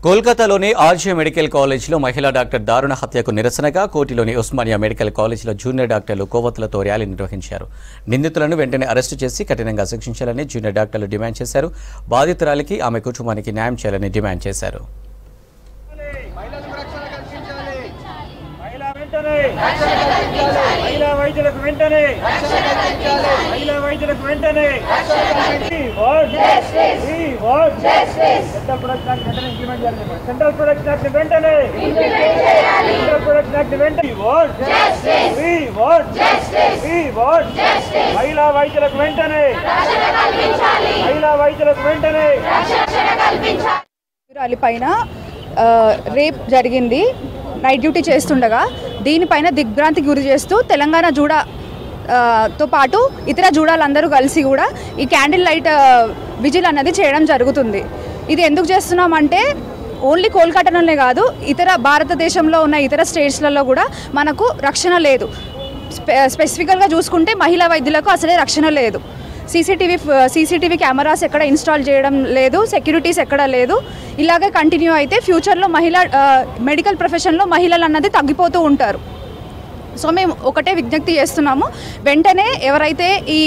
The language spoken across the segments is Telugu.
కోల్కతాలోని ఆర్జే మెడికల్ కాలేజీలో మహిళా డాక్టర్ దారుణ హత్యకు నిరసనగా కోటిలోని ఉస్మానియా మెడికల్ కాలేజీలో జూనియర్ డాక్టర్లు కొవ్వొత్తులతో ర్యాలీ నిర్వహించారు. నిందితులను వెంటనే అరెస్టు చేసి కఠినంగా శిక్షించాలని జూనియర్ డాక్టర్లు డిమాండ్ చేశారు. బాధితురాలికి ఆమె కుటుంబానికి న్యాయం చేయాలని డిమాండ్ చేశారు. సెంట్రల్ ప్రొడక్షన్ యాక్ట్ వెంటనే సెంట్రల్ ప్రొడక్షన్ యాక్ట్ వెంటనే మహిళా వైద్యులకు వెంటనే మహిళా వైద్యులకు వెంటనే పైన రేప్ జరిగింది. నైట్ డ్యూటీ చేస్తుండగా దీనిపైన దిగ్భ్రాంతికి గురి చేస్తూ తెలంగాణ జూడాతో పాటు ఇతర జూడాలందరూ కలిసి కూడా ఈ క్యాండిల్ లైట్ విజిల్ అన్నది చేయడం జరుగుతుంది. ఇది ఎందుకు చేస్తున్నామంటే ఓన్లీ కోల్కతాలోనే కాదు, ఇతర భారతదేశంలో ఉన్న ఇతర స్టేట్స్లలో కూడా మనకు రక్షణ లేదు. స్పెసిఫికల్గా చూసుకుంటే మహిళా వైద్యులకు అసలే రక్షణ లేదు. సీసీటీవీ కెమెరాస్ ఎక్కడ ఇన్స్టాల్ చేయడం లేదు, సెక్యూరిటీస్ ఎక్కడ లేదు. ఇలాగే కంటిన్యూ అయితే ఫ్యూచర్లో మెడికల్ ప్రొఫెషన్లో మహిళలు అన్నది తగ్గిపోతూ ఉంటారు. సో మేము ఒకటే విజ్ఞప్తి చేస్తున్నాము, వెంటనే ఎవరైతే ఈ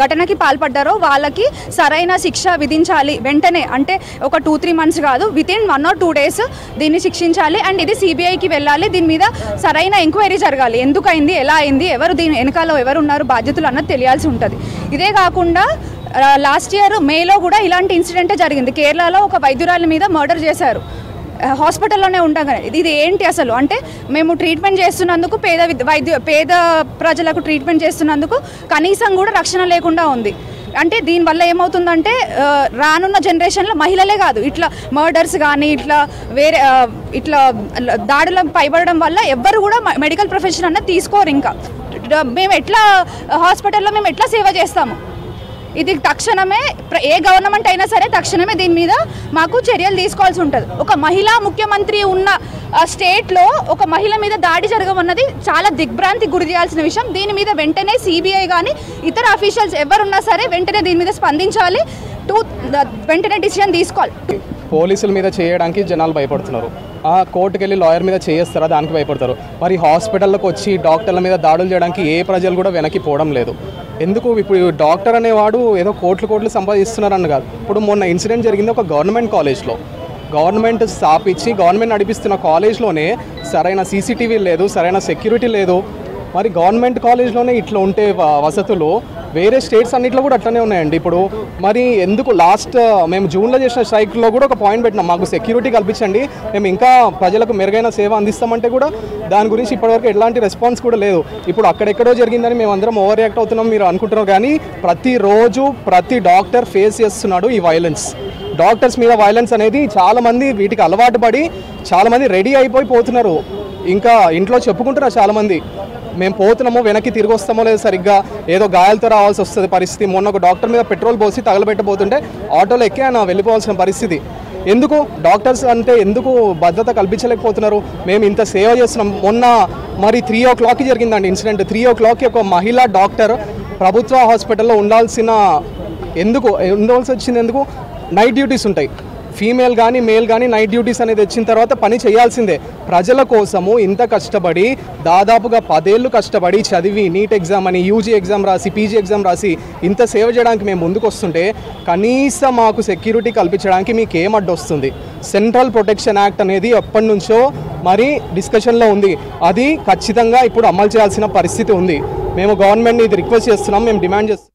ఘటనకి పాల్పడ్డారో వాళ్ళకి సరైన శిక్ష విధించాలి. వెంటనే అంటే ఒక 2-3 months కాదు, వితిన్ 1 or 2 days దీన్ని శిక్షించాలి. అండ్ ఇది సిబిఐకి వెళ్ళాలి. దీని మీద సరైన ఎంక్వైరీ జరగాలి. ఎందుకైంది, ఎలా అయింది, ఎవరు దీని వెనకాల ఎవరు ఉన్నారు, బాధ్యతలు అన్నది తెలియాల్సి ఉంటుంది. ఇదే కాకుండా లాస్ట్ ఇయర్ మేలో కూడా ఇలాంటి ఇన్సిడెంటే జరిగింది. కేరళలో ఒక వైద్యురాలి మీద మర్డర్ చేశారు హాస్పిటల్లోనే ఉండగానే. ఇది ఏంటి అసలు అంటే, మేము ట్రీట్మెంట్ చేస్తున్నందుకు పేద ప్రజలకు ట్రీట్మెంట్ చేస్తున్నందుకు కనీసం కూడా రక్షణ లేకుండా ఉంది. అంటే దీనివల్ల ఏమవుతుందంటే రానున్న జనరేషన్లో మహిళలే కాదు, ఇట్లా మర్డర్స్ కానీ ఇట్లా దాడులకు పైబడడం వల్ల ఎవ్వరు కూడా మెడికల్ ప్రొఫెషన్ అన్నది తీసుకోరు. ఇంకా మేము హాస్పిటల్లో మేము ఎట్లా సేవ చేస్తాము? ఇది తక్షణమే ఏ గవర్నమెంట్ అయినా సరే తక్షణమే దీని మీద మాకు చర్యలు తీసుకోవాల్సి ఉంటుంది. ఒక మహిళా ముఖ్యమంత్రి ఉన్న స్టేట్లో ఒక మహిళ మీద దాడి జరగమన్నది చాలా దిగ్భ్రాంతికి గురి చేయాల్సిన విషయం. దీని మీద వెంటనే సిబిఐ కానీ ఇతర అఫీషియల్స్ ఎవరున్నా సరే వెంటనే దీని మీద స్పందించాలి. వెంటనే డిసిషన్ తీసుకోవాలి. పోలీసుల మీద చేయడానికి జనాలు భయపడుతున్నారు. కోర్టుకు వెళ్ళి లాయర్ మీద చేస్తారా, దానికి భయపడతారు. మరి హాస్పిటల్లోకి వచ్చి డాక్టర్ల మీద దాడులు చేయడానికి ఏ ప్రజలు కూడా వెనక్కి పోవడం లేదు. ఎందుకు? ఇప్పుడు డాక్టర్ అనేవాడు ఏదో కోట్లు సంపాదిస్తున్నారని కాదు. ఇప్పుడు మొన్న ఇన్సిడెంట్ జరిగింది ఒక గవర్నమెంట్ కాలేజ్లో. గవర్నమెంట్ స్థాపించి గవర్నమెంట్ నడిపిస్తున్న కాలేజ్లోనే సరైన సీసీటీవీ లేదు, సరైన సెక్యూరిటీ లేదు. మరి గవర్నమెంట్ కాలేజ్లోనే ఇట్లా ఉంటే వసతులు వేరే స్టేట్స్ అన్నింటిలో కూడా అట్లనే ఉన్నాయండి. ఇప్పుడు మరి ఎందుకు మేము జూన్లో చేసిన స్ట్రైక్లో కూడా ఒక పాయింట్ పెట్టినాం, మాకు సెక్యూరిటీ కల్పించండి, మేము ఇంకా ప్రజలకు మెరుగైన సేవ అందిస్తామంటే కూడా దాని గురించి ఇప్పటివరకు ఎలాంటి రెస్పాన్స్ కూడా లేదు. ఇప్పుడు అక్కడెక్కడో జరిగిందని మేము అందరం ఓవర్ రియాక్ట్ అవుతున్నాం మీరు అనుకుంటున్నారు, కానీ ప్రతిరోజు ప్రతి డాక్టర్ ఫేస్ చేస్తున్నాడు ఈ వైలెన్స్. డాక్టర్స్ మీద వైలెన్స్ అనేది చాలామంది వీటికి అలవాటు పడి చాలామంది రెడీ అయిపోతున్నారు. ఇంకా ఇంట్లో చెప్పుకుంటున్నారు చాలామంది, మేము పోతున్నామో వెనక్కి తిరిగి వస్తామో లేదు, సరిగ్గా ఏదో గాయాలతో రావాల్సి వస్తుంది పరిస్థితి. మొన్న ఒక డాక్టర్ మీద పెట్రోల్ పోసి తగలబెట్టబోతుంటే ఆటోలో ఎక్కి ఆయన వెళ్ళిపోవాల్సిన పరిస్థితి. ఎందుకు డాక్టర్స్ అంటే ఎందుకు భద్రత కల్పించలేకపోతున్నారు? మేము ఇంత సేవ చేస్తున్నాం. మొన్న మరి 3 o'clock జరిగిందండి ఇన్సిడెంట్. 3 o'clock ఒక మహిళా డాక్టర్ ప్రభుత్వ హాస్పిటల్లో ఉండాల్సి వచ్చింది. ఎందుకు? నైట్ డ్యూటీస్ ఉంటాయి. ఫీమేల్ కానీ మేల్ కానీ నైట్ డ్యూటీస్ అనేది వచ్చిన తర్వాత పని చేయాల్సిందే. ప్రజల కోసము ఇంత కష్టపడి దాదాపుగా 10 ఏళ్ళు కష్టపడి చదివి నీట్ ఎగ్జామ్ అని యూజీ ఎగ్జామ్ రాసి పీజీ ఎగ్జామ్ రాసి ఇంత సేవ చేయడానికి మేము ముందుకు వస్తుంటే కనీసం మాకు సెక్యూరిటీ కల్పించడానికి మీకు ఏం అడ్డు వస్తుంది? సెంట్రల్ ప్రొటెక్షన్ యాక్ట్ అనేది ఎప్పటి నుంచో మరి డిస్కషన్లో ఉంది. అది ఖచ్చితంగా ఇప్పుడు అమలు చేయాల్సిన పరిస్థితి ఉంది. మేము గవర్నమెంట్ని ఇది రిక్వెస్ట్ చేస్తున్నాం, మేము డిమాండ్ చేస్తున్నాం.